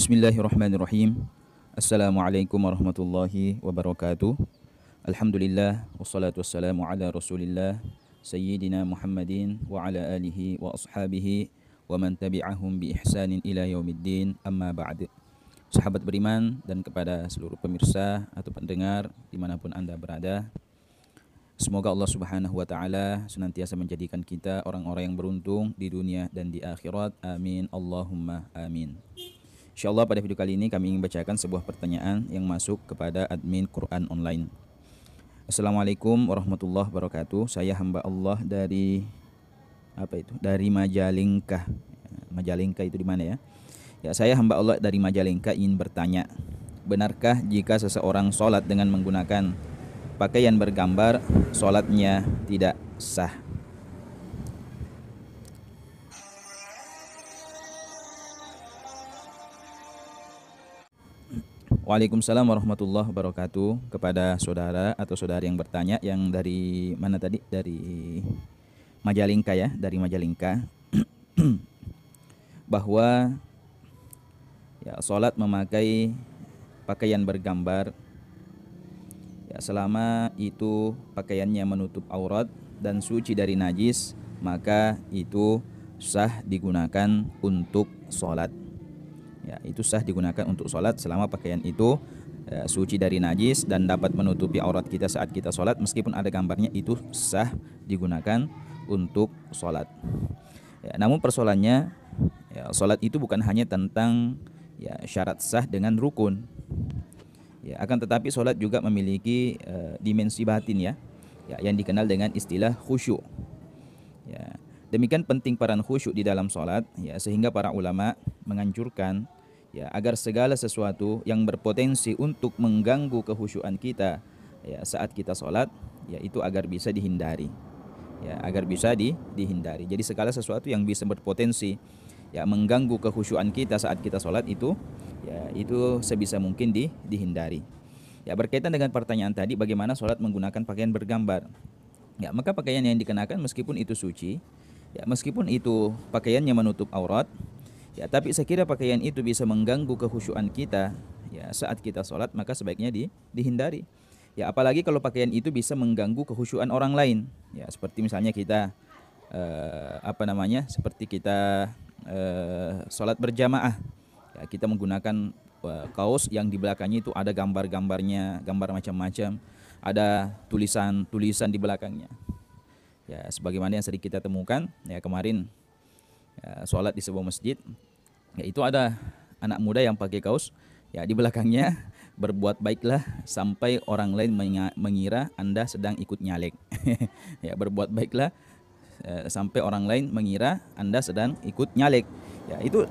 Bismillahirrahmanirrahim. Assalamualaikum warahmatullahi wabarakatuh. Alhamdulillah wassalatu wassalamu ala Rasulillah Sayyidina Muhammadin wa ala alihi wa ashabihi wa man tabi'ahum bi ihsanin ila yaumiddin, amma ba'd. Sahabat beriman dan kepada seluruh pemirsa atau pendengar dimanapun Anda berada, semoga Allah Subhanahu wa taala senantiasa menjadikan kita orang-orang yang beruntung di dunia dan di akhirat. Amin Allahumma amin. Insyaallah pada video kali ini kami ingin bacakan sebuah pertanyaan yang masuk kepada admin Quran Online. Assalamualaikum warahmatullahi wabarakatuh. Saya hamba Allah dari Dari Majalengka. Majalengka itu di mana ya? Ya, saya hamba Allah dari Majalengka ingin bertanya, benarkah jika seseorang sholat dengan menggunakan pakaian bergambar, sholatnya tidak sah? Waalaikumsalam warahmatullahi wabarakatuh. Kepada saudara atau saudari yang bertanya, yang dari mana tadi? Dari Majalengka ya, dari Majalengka. Bahwa ya, sholat memakai pakaian bergambar ya, selama itu pakaiannya menutup aurat dan suci dari najis, maka itu sah digunakan untuk sholat. Ya, itu sah digunakan untuk sholat selama pakaian itu suci dari najis dan dapat menutupi aurat kita saat kita sholat. Meskipun ada gambarnya, itu sah digunakan untuk sholat. Ya, namun persoalannya, ya, sholat itu bukan hanya tentang ya, syarat sah dengan rukun. Ya, akan tetapi sholat juga memiliki dimensi batin ya, yang dikenal dengan istilah khusyuk. Ya, demikian penting peran khusyuk di dalam sholat ya, sehingga para ulama menganjurkan ya, agar segala sesuatu yang berpotensi untuk mengganggu kekhusyuan kita ya, saat kita sholat ya, itu agar bisa dihindari ya, agar bisa dihindari. Jadi segala sesuatu yang bisa berpotensi ya, mengganggu kekhusyuan kita saat kita sholat itu ya, itu sebisa mungkin dihindari. Ya, berkaitan dengan pertanyaan tadi, bagaimana sholat menggunakan pakaian bergambar? Ya, maka pakaian yang dikenakan meskipun itu suci ya, meskipun itu pakaiannya menutup aurat ya, tapi sekira pakaian itu bisa mengganggu kekhusyuan kita ya, saat kita sholat, maka sebaiknya dihindari. Ya, apalagi kalau pakaian itu bisa mengganggu kekhusyuan orang lain. Ya, seperti misalnya kita seperti kita sholat berjamaah. Ya, kita menggunakan kaos yang di belakangnya itu ada gambar-gambarnya, gambar macam-macam, ada tulisan-tulisan di belakangnya. Ya, sebagaimana yang sering kita temukan ya kemarin ya, sholat di sebuah masjid, yaitu ada anak muda yang pakai kaos ya, di belakangnya berbuat baiklah sampai orang lain mengira Anda sedang ikut nyalek. Ya, berbuat baiklah sampai orang lain mengira Anda sedang ikut nyalek. Ya, itu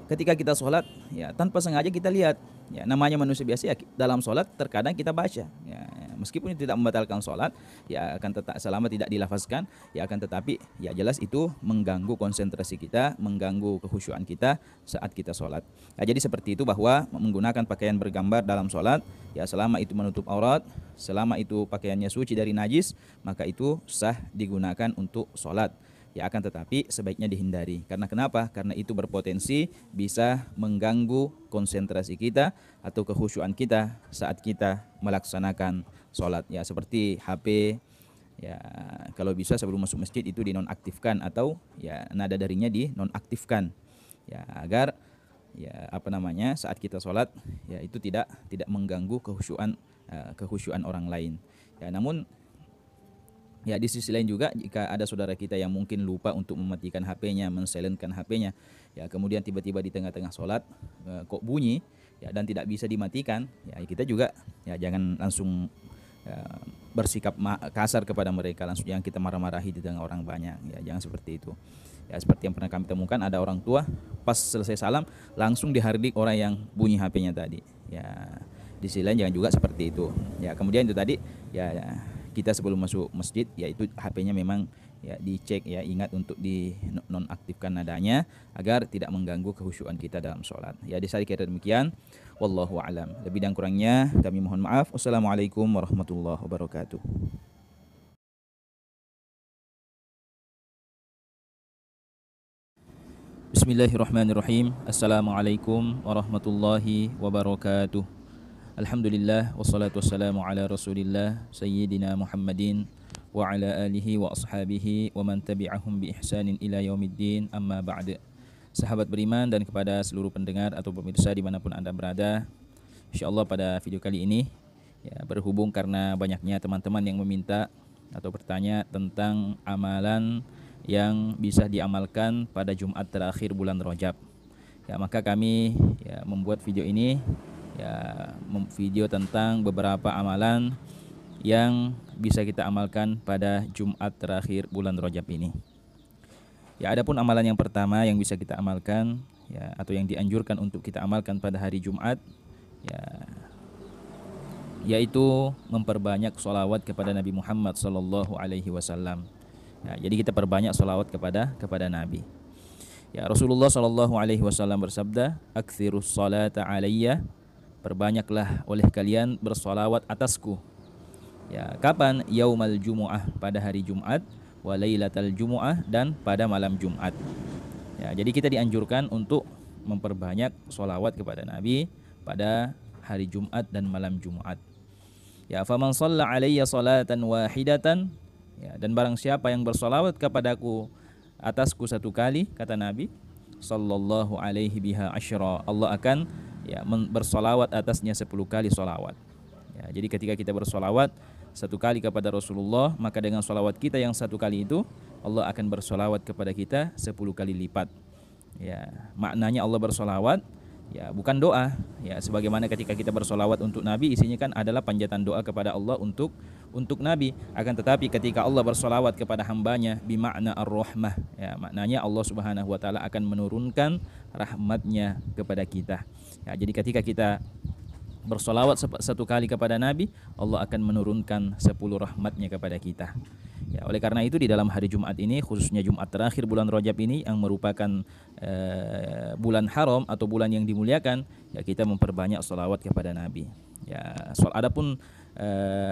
ketika kita sholat ya, tanpa sengaja kita lihat ya, namanya manusia biasa ya, dalam sholat terkadang kita baca ya, meskipun itu tidak membatalkan sholat ya, akan tetap selama tidak dilafazkan ya, akan tetapi ya jelas itu mengganggu konsentrasi kita, mengganggu kekhusyuan kita saat kita sholat. Nah, jadi seperti itu, bahwa menggunakan pakaian bergambar dalam sholat ya, selama itu menutup aurat, selama itu pakaiannya suci dari najis, maka itu sah digunakan untuk sholat. Ya, akan tetapi sebaiknya dihindari. Karena kenapa? Karena itu berpotensi bisa mengganggu konsentrasi kita atau kekhusyuan kita saat kita melaksanakan sholat. Ya, seperti HP. Ya, kalau bisa sebelum masuk masjid itu dinonaktifkan, atau ya nada darinya dinonaktifkan. Ya, agar ya saat kita sholat ya, itu tidak mengganggu kekhusyuan orang lain. Ya, namun ya, di sisi lain juga, jika ada saudara kita yang mungkin lupa untuk mematikan HP-nya, men-silentkan HP-nya, ya kemudian tiba-tiba di tengah-tengah sholat kok bunyi, ya dan tidak bisa dimatikan, ya kita juga ya jangan langsung bersikap kasar kepada mereka, langsung jangan kita marah-marahi di tengah orang banyak, ya jangan seperti itu. Ya, seperti yang pernah kami temukan, ada orang tua pas selesai salam langsung dihardik orang yang bunyi HP-nya tadi. Ya, di sisi lain jangan juga seperti itu. Ya, kemudian itu tadi ya kita sebelum masuk masjid yaitu HP-nya memang ya dicek ya, ingat untuk di nonaktifkan nadanya agar tidak mengganggu kekhusyuan kita dalam sholat. Ya, saya kira demikian. Wallahu a'lam. Lebih dan kurangnya kami mohon maaf. Wassalamualaikum warahmatullahi wabarakatuh. Bismillahirrahmanirrahim. Assalamualaikum warahmatullahi wabarakatuh. Alhamdulillah wassalatu wassalamu ala Rasulillah Sayyidina Muhammadin wa ala alihi wa ashabihi wa man tabi'ahum bi ihsanin ila yaumiddin, amma ba'd. Sahabat beriman dan kepada seluruh pendengar atau pemirsa dimanapun Anda berada, insyaallah pada video kali ini ya, berhubung karena banyaknya teman-teman yang meminta atau bertanya tentang amalan yang bisa diamalkan pada Jumat terakhir bulan Rajab. Ya, maka kami ya membuat video ini ya, video tentang beberapa amalan yang bisa kita amalkan pada Jumat terakhir bulan Rajab ini. Ya, adapun amalan yang pertama yang bisa kita amalkan ya, atau yang dianjurkan untuk kita amalkan pada hari Jumat ya, yaitu memperbanyak sholawat kepada Nabi Muhammad SAW. Ya, jadi kita perbanyak sholawat kepada Nabi. Ya, Rasulullah SAW bersabda, "Aktsirus sholata alayya," perbanyaklah oleh kalian bersolawat atasku. Ya, kapan? Yaumal Jumu'ah, pada hari Jumat, wa lailatal Jumu'ah, dan pada malam Jumat. Ya, jadi kita dianjurkan untuk memperbanyak sholawat kepada Nabi pada hari Jumat dan malam Jumat. Ya, faman shalla alayya sholatan wahidatan, ya, dan barang siapa yang bersolawat kepadaku atasku satu kali, kata Nabi sallallahu alaihi biha asyra, Allah akan ya bersolawat atasnya 10 kali solawat. Ya, jadi ketika kita bersolawat satu kali kepada Rasulullah, maka dengan solawat kita yang satu kali itu, Allah akan bersolawat kepada kita 10 kali lipat. Ya, maknanya Allah bersolawat ya bukan doa ya, sebagaimana ketika kita bersolawat untuk Nabi, isinya kan adalah panjatan doa kepada Allah untuk Nabi. Akan tetapi ketika Allah bersolawat kepada hambanya bimakna ar-rahmah ya, maknanya Allah Subhanahu wa taala akan menurunkan rahmatnya kepada kita ya. Jadi ketika kita bersolawat satu kali kepada Nabi, Allah akan menurunkan 10 rahmatnya kepada kita ya. Oleh karena itu di dalam hari Jumat ini, khususnya Jumat terakhir bulan Rajab ini yang merupakan bulan haram atau bulan yang dimuliakan ya, kita memperbanyak sholawat kepada Nabi ya. Adapun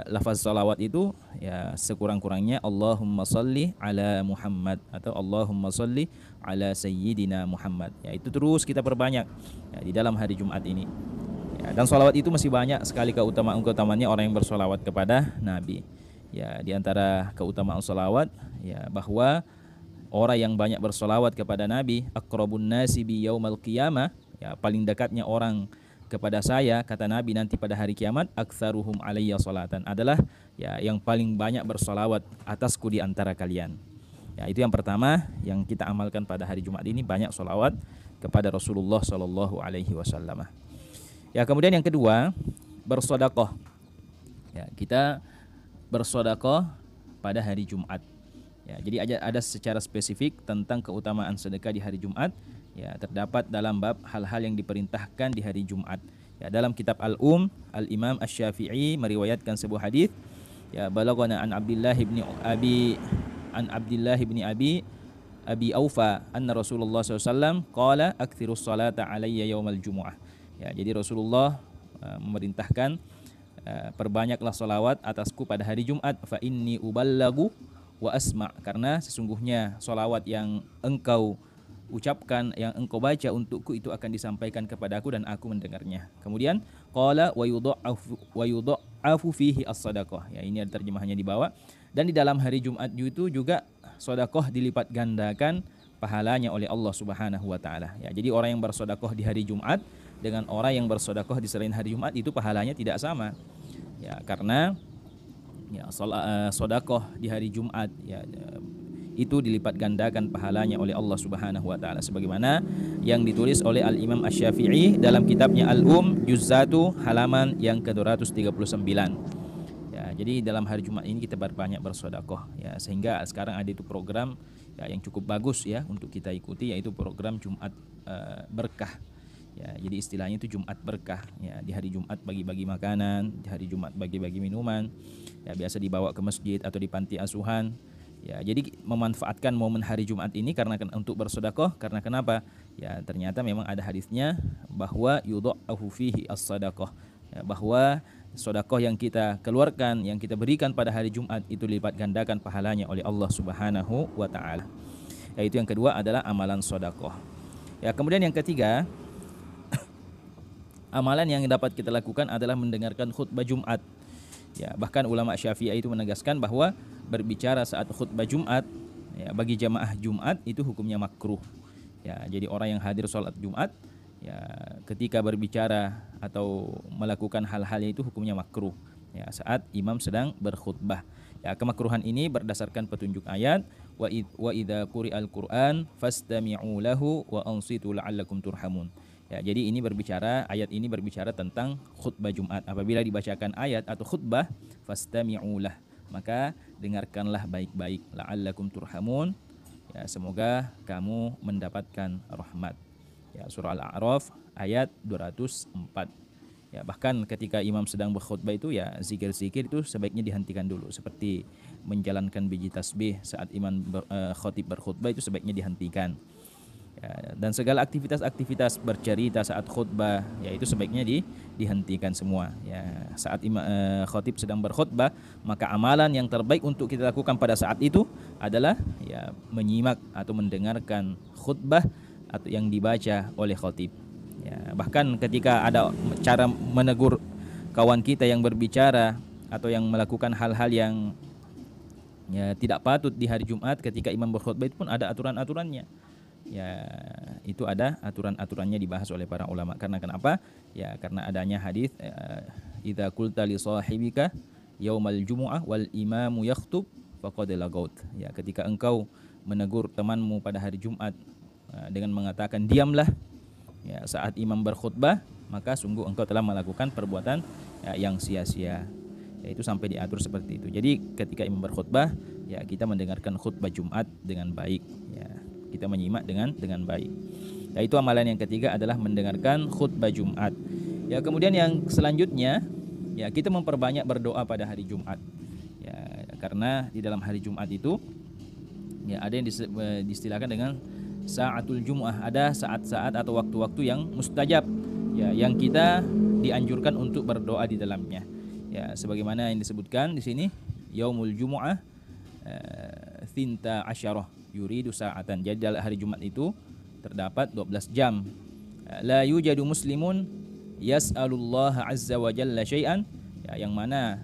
lafaz sholawat itu ya sekurang-kurangnya Allahumma sholli ala Muhammad atau Allahumma sholli ala Sayyidina Muhammad ya, itu terus kita perbanyak ya, di dalam hari Jumat ini ya. Dan sholawat itu masih banyak sekali keutamaannya orang yang bersolawat kepada Nabi ya. Di antara keutamaan sholawat ya, bahwa orang yang banyak bersolawat kepada Nabi, aqrabun nasi bi yaumal qiyamah ya, paling dekatnya orang kepada saya, kata Nabi, nanti pada hari kiamat, aktsaruhum alayya sholatan, adalah ya yang paling banyak bersolawat atasku di antara kalian ya. Itu yang pertama yang kita amalkan pada hari Jumat ini, banyak solawat kepada Rasulullah SAW ya. Kemudian yang kedua, bersedekah ya, kita bersedekah pada hari Jumat ya. Jadi ada secara spesifik tentang keutamaan sedekah di hari Jumat ya, terdapat dalam bab hal-hal yang diperintahkan di hari Jumat ya. Dalam kitab Al-Imam Asy-Syafi'i meriwayatkan sebuah hadis ya, balaghana an Abdullah bin Abi Aufa anna Rasulullah SAW qala aktsirus salata alayya yaumal jumu'ah ya. Jadi Rasulullah memerintahkan perbanyaklah salawat atasku pada hari Jumat, fa inni uballagu wa asma', karena sesungguhnya salawat yang engkau ucapkan, yang engkau baca untukku, itu akan disampaikan kepadaku dan aku mendengarnya. Kemudian qala wa yudha'afu fihi as-sadaqah ya, ini ada terjemahannya di bawah. Dan di dalam hari Jumat itu juga sedekah dilipat gandakan pahalanya oleh Allah Subhanahu wa taala ya. Jadi orang yang bersedekah di hari Jumat dengan orang yang bersedekah di selain hari Jumat itu pahalanya tidak sama ya, karena ya sedekah di hari Jumat ya, itu dilipat gandakan pahalanya oleh Allah Subhanahu wa taala, sebagaimana yang ditulis oleh Al-Imam Asy-Syafi'i dalam kitabnya juz 1 halaman yang ke-239 ya. Jadi dalam hari Jumat ini kita berbanyak bersedekah ya, sehingga sekarang ada itu program ya yang cukup bagus ya untuk kita ikuti, yaitu program Jumat berkah ya. Jadi istilahnya itu Jumat berkah ya. Di hari Jumat bagi-bagi makanan, di hari Jumat bagi-bagi minuman ya, biasa dibawa ke masjid atau di panti asuhan ya. Jadi memanfaatkan momen hari Jumat ini karena untuk bersedekah, karena kenapa ya, ternyata memang ada hadisnya bahwa yudha'afu fihi as-sadaqah ya, bahwa sedekah yang kita keluarkan, yang kita berikan pada hari Jumat itu dilipat gandakan pahalanya oleh Allah Subhanahu wa taala. Yaitu yang kedua adalah amalan sedekah. Ya, kemudian yang ketiga, amalan yang dapat kita lakukan adalah mendengarkan khutbah Jumat. Ya, bahkan ulama Syafi'i itu menegaskan bahwa berbicara saat khutbah Jumat, ya, bagi jamaah Jumat itu hukumnya makruh. Ya, jadi orang yang hadir sholat Jumat, ya, ketika berbicara atau melakukan hal-hal itu hukumnya makruh. Ya, saat imam sedang berkhutbah. Ya, kemakruhan ini berdasarkan petunjuk ayat wa idza quri'al Qur'an fastami'u lahu wa ansitu la'allakum turhamun. Ya, jadi ayat ini berbicara tentang khutbah Jumat. Apabila dibacakan ayat atau khutbah, fastami'u lah, maka dengarkanlah baik-baik, la'allakum turhamun. Ya, semoga kamu mendapatkan rahmat. Ya, surah Al-A'raf ayat 204. Ya, bahkan ketika imam sedang berkhutbah itu, ya, zikir-zikir itu sebaiknya dihentikan dulu, seperti menjalankan biji tasbih saat khatib berkhutbah itu sebaiknya dihentikan. Ya, dan segala aktivitas-aktivitas bercerita saat khutbah, ya, itu sebaiknya dihentikan semua. Ya, saat khatib sedang berkhutbah, maka amalan yang terbaik untuk kita lakukan pada saat itu adalah, ya, menyimak atau mendengarkan khutbah atau yang dibaca oleh khatib. Ya, bahkan ketika ada cara menegur kawan kita yang berbicara atau yang melakukan hal-hal yang, ya, tidak patut di hari Jumat ketika imam berkhutbah, itu pun ada aturan-aturannya. Ya, itu ada aturan-aturannya dibahas oleh para ulama. Karena kenapa? Ya, karena adanya hadis idza qulta li sahibika yaumal jumu'ah wal imamu yakhtub faqad lagaut. Ya, ketika engkau menegur temanmu pada hari Jumat dengan mengatakan diamlah, ya, saat imam berkhutbah, maka sungguh engkau telah melakukan perbuatan, ya, yang sia-sia. Ya, itu sampai diatur seperti itu. Jadi ketika imam berkhutbah, ya, kita mendengarkan khutbah Jumat dengan baik, ya, kita menyimak dengan baik. Ya, itu amalan yang ketiga adalah mendengarkan khutbah Jumat. Ya, kemudian yang selanjutnya, ya, kita memperbanyak berdoa pada hari Jumat. Ya, karena di dalam hari Jumat itu, ya, ada yang diistilahkan dengan sa'atul Jumu'ah, ada saat-saat atau waktu-waktu yang mustajab, ya, yang kita dianjurkan untuk berdoa di dalamnya. Ya, sebagaimana yang disebutkan di sini, yaumul Jumu'ah thinta asyarah yuridu sa'atan. Jadi dalam hari Jumat itu terdapat 12 jam. La yujadu muslimun yas'alullaha azza wa jalla syai'an, ya, yang mana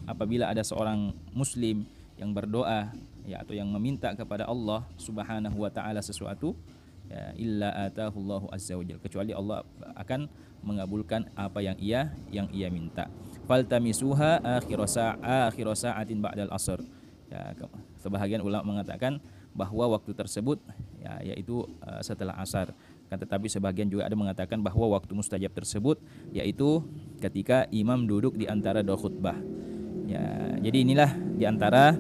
apabila ada seorang muslim yang berdoa, ya, atau yang meminta kepada Allah Subhanahu wa taala sesuatu, ya, illa atahullahu azza wajalla, kecuali Allah akan mengabulkan apa yang ia minta. Faltamisuha akhir sa'atin ba'dal asr. Ya, sebahagian ulama mengatakan bahwa waktu tersebut, ya, yaitu setelah asar. Kan tetapi sebagian juga ada mengatakan bahwa waktu mustajab tersebut yaitu ketika imam duduk di antara dua khutbah. Ya, jadi inilah di antara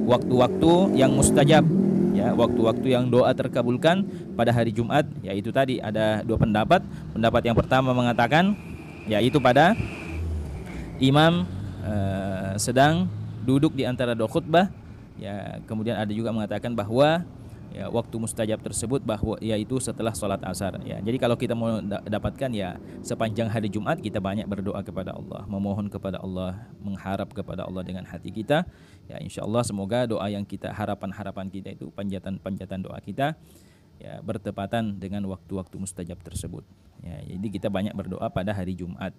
waktu-waktu yang mustajab, ya, waktu-waktu yang doa terkabulkan pada hari Jumat, yaitu tadi ada dua pendapat. Pendapat yang pertama mengatakan, yaitu pada imam sedang duduk di antara dua khutbah, ya, kemudian ada juga mengatakan bahwa, ya, waktu mustajab tersebut bahwa yaitu setelah sholat asar. Ya, jadi kalau kita mau dapatkan, ya, sepanjang hari Jumat kita banyak berdoa kepada Allah, memohon kepada Allah, mengharap kepada Allah dengan hati kita. Ya, insya Allah semoga doa yang kita harapan kita itu, panjatan doa kita, ya, bertepatan dengan waktu-waktu mustajab tersebut. Ya, jadi kita banyak berdoa pada hari Jumat.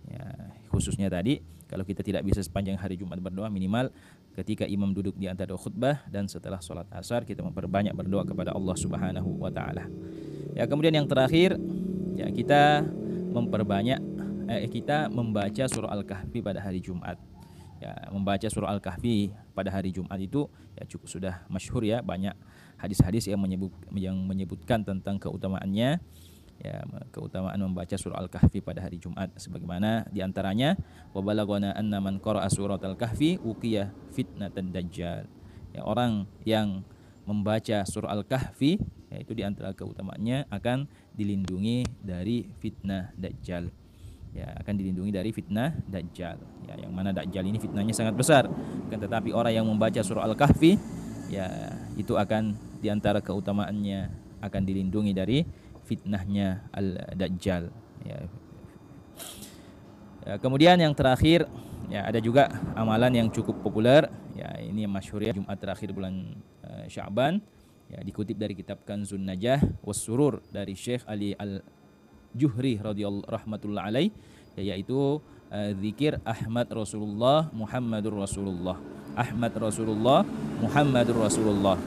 Ya, khususnya tadi kalau kita tidak bisa sepanjang hari Jumat berdoa, minimal ketika imam duduk di antara khutbah dan setelah sholat asar kita memperbanyak berdoa kepada Allah Subhanahu wa taala. Ya, kemudian yang terakhir, ya, kita membaca surah Al-Kahfi pada hari Jumat. Ya, membaca surah Al-Kahfi pada hari Jumat itu, ya, cukup sudah masyhur, ya, banyak hadis-hadis yang menyebutkan tentang keutamaannya. Ya, keutamaan membaca surah Al-Kahfi pada hari Jumat, sebagaimana diantaranya wa balaghana anna man qara'a surat Al-Kahfi uqiya fitnatan dajjal. Ya, orang yang membaca surah Al-Kahfi, yaitu diantara keutamaannya akan dilindungi dari fitnah dajjal. Ya, akan dilindungi dari fitnah dajjal. Ya, yang mana dajjal ini fitnahnya sangat besar. Kan tetapi orang yang membaca surah Al-Kahfi, ya, itu akan diantara keutamaannya akan dilindungi dari fitnahnya al-dajjal. Ya. Ya, kemudian yang terakhir, ya, ada juga amalan yang cukup populer, ya, ini yang masyhur, ya, Jumat terakhir bulan Sya'ban, Ya, dikutip dari kitab Kanzun Najah was Surur dari Syekh Ali Al-Juhri radhiyallahu rahmatullah alaih, yaitu zikir Ahmad Rasulullah Muhammadur Rasulullah. Ahmad Rasulullah Muhammadur Rasulullah.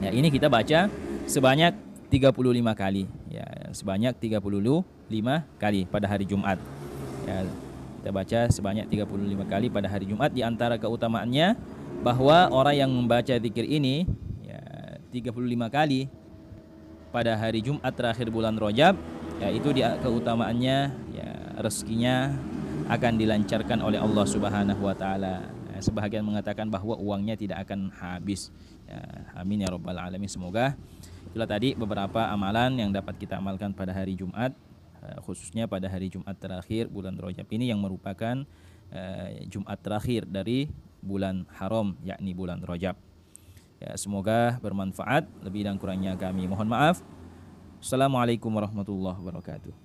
Ya, ini kita baca sebanyak 35 kali. Ya, sebanyak 35 kali pada hari Jumat. Ya, kita baca sebanyak 35 kali pada hari Jumat. Di antara keutamaannya bahwa orang yang membaca zikir ini ya 35 kali pada hari Jumat terakhir bulan Rajab, ya itu dia keutamaannya, ya rezekinya akan dilancarkan oleh Allah Subhanahu wa taala. Sebahagian mengatakan bahwa uangnya tidak akan habis. Ya, amin ya rabbal alamin. Semoga itulah tadi beberapa amalan yang dapat kita amalkan pada hari Jumat, khususnya pada hari Jumat terakhir bulan Rajab ini yang merupakan Jumat terakhir dari bulan haram, yakni bulan Rajab. Ya, semoga bermanfaat. Lebih dan kurangnya kami mohon maaf. Assalamualaikum warahmatullahi wabarakatuh.